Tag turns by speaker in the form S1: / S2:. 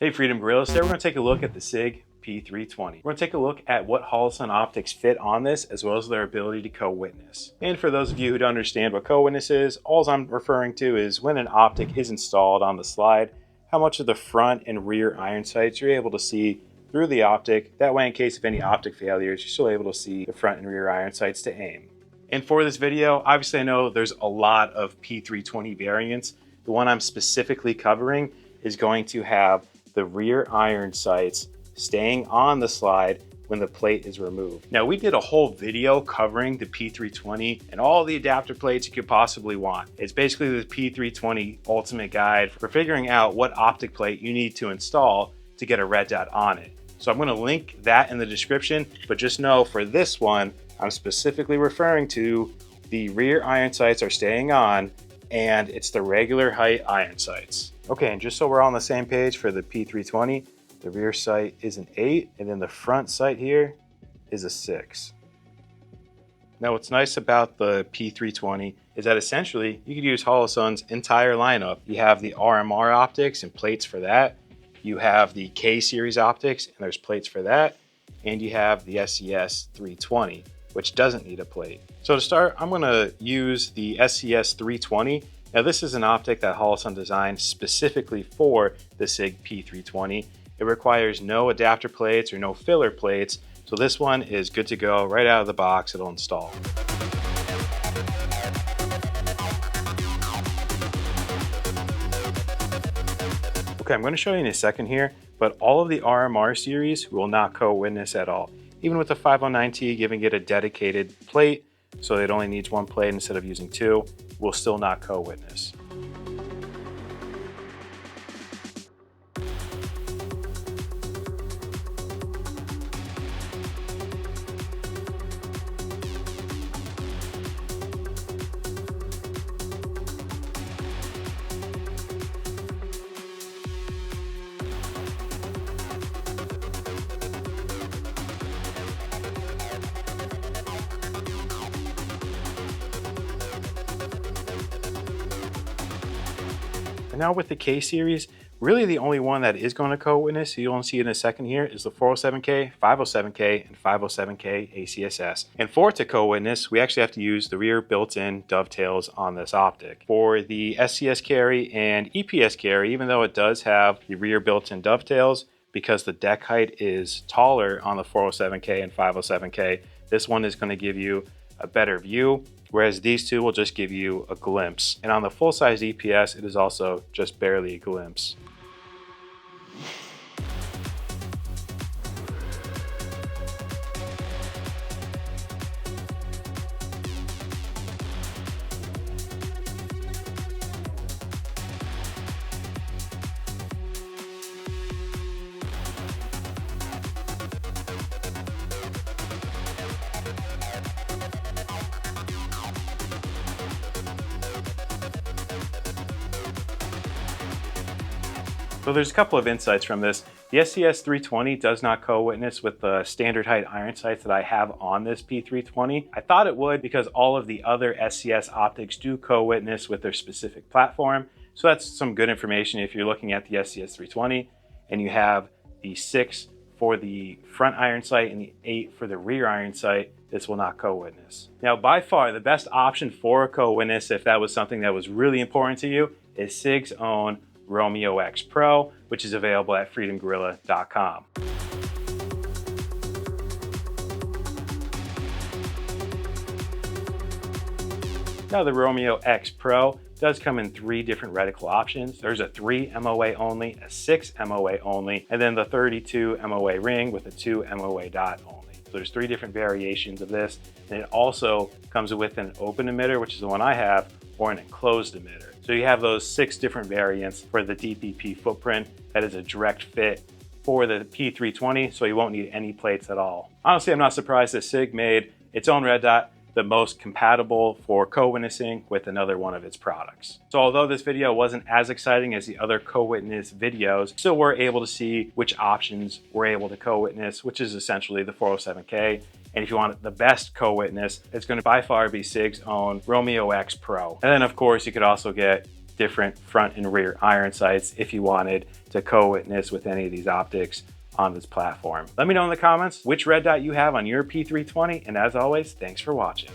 S1: Hey Freedom Gorillas, today we're going to take a look at the Sig P320. We're going to take a look at what Holosun optics fit on this, as well as their ability to co-witness. And for those of you who don't understand what co-witness is, all I'm referring to is when an optic is installed on the slide, how much of the front and rear iron sights you're able to see through the optic. That way, in case of any optic failures, you're still able to see the front and rear iron sights to aim. And for this video, obviously I know there's a lot of P320 variants. The one I'm specifically covering is going to have the rear iron sights staying on the slide when the plate is removed. Now, we did a whole video covering the P320 and all the adapter plates you could possibly want. It's basically the P320 ultimate guide for figuring out what optic plate you need to install to get a red dot on it. So I'm going to link that in the description, but just know for this one, I'm specifically referring to the rear iron sights are staying on, and it's the regular height iron sights. Okay, and just so we're all on the same page for the P320, the rear sight is an 8, and then the front sight here is a 6. Now, what's nice about the P320 is that essentially you could use Holosun's entire lineup. You have the RMR optics and plates for that. You have the K series optics, and there's plates for that. And you have the SCS 320, which doesn't need a plate. So to start, I'm gonna use the SCS 320. Now, this is an optic that Holosun designed specifically for the Sig P320. It requires no adapter plates or no filler plates, so this one is good to go right out of the box. It'll install. Okay, I'm going to show you in a second here, but all of the RMR series will not co-witness at all. Even with the 509T giving it a dedicated plate, so it only needs one plate instead of using two, will still not co-witness. Now with the K series, really the only one that is going to co-witness, you'll only see it in a second here, is the 407K, 507K, and 507K ACSS. And for it to co-witness, we actually have to use the rear built-in dovetails on this optic. For the SCS carry and EPS carry, even though it does have the rear built-in dovetails, because the deck height is taller on the 407K and 507K, this one is going to give you a better view, whereas these two will just give you a glimpse. And on the full-size EPS, it is also just barely a glimpse. So there's a couple of insights from this. The SCS 320 does not co-witness with the standard height iron sights that I have on this P320. I thought it would because all of the other SCS optics do co-witness with their specific platform. So that's some good information if you're looking at the SCS 320 and you have the 6 for the front iron sight and the 8 for the rear iron sight. This will not co-witness. Now, by far the best option for a co-witness, if that was something that was really important to you, is Sig's own Romeo-X Pro, which is available at freedomgorilla.com. Now, the Romeo-X Pro does come in 3 different reticle options. There's a 3 MOA only, a 6 MOA only, and then the 32 MOA ring with a 2 MOA dot only. So there's 3 different variations of this, and it also comes with an open emitter, which is the one I have, or an enclosed emitter. So you have those 6 different variants for the DPP footprint. That is a direct fit for the P320, so you won't need any plates at all. Honestly, I'm not surprised that Sig made its own red dot the most compatible for co-witnessing with another one of its products. So although this video wasn't as exciting as the other co-witness videos, still we're able to see which options we're able to co-witness, which is essentially the 407K. And if you want the best co-witness, it's going to by far be Sig's own Romeo-X Pro. And then of course you could also get different front and rear iron sights if you wanted to co-witness with any of these optics on this platform. Let me know in the comments which red dot you have on your P320, and as always, thanks for watching.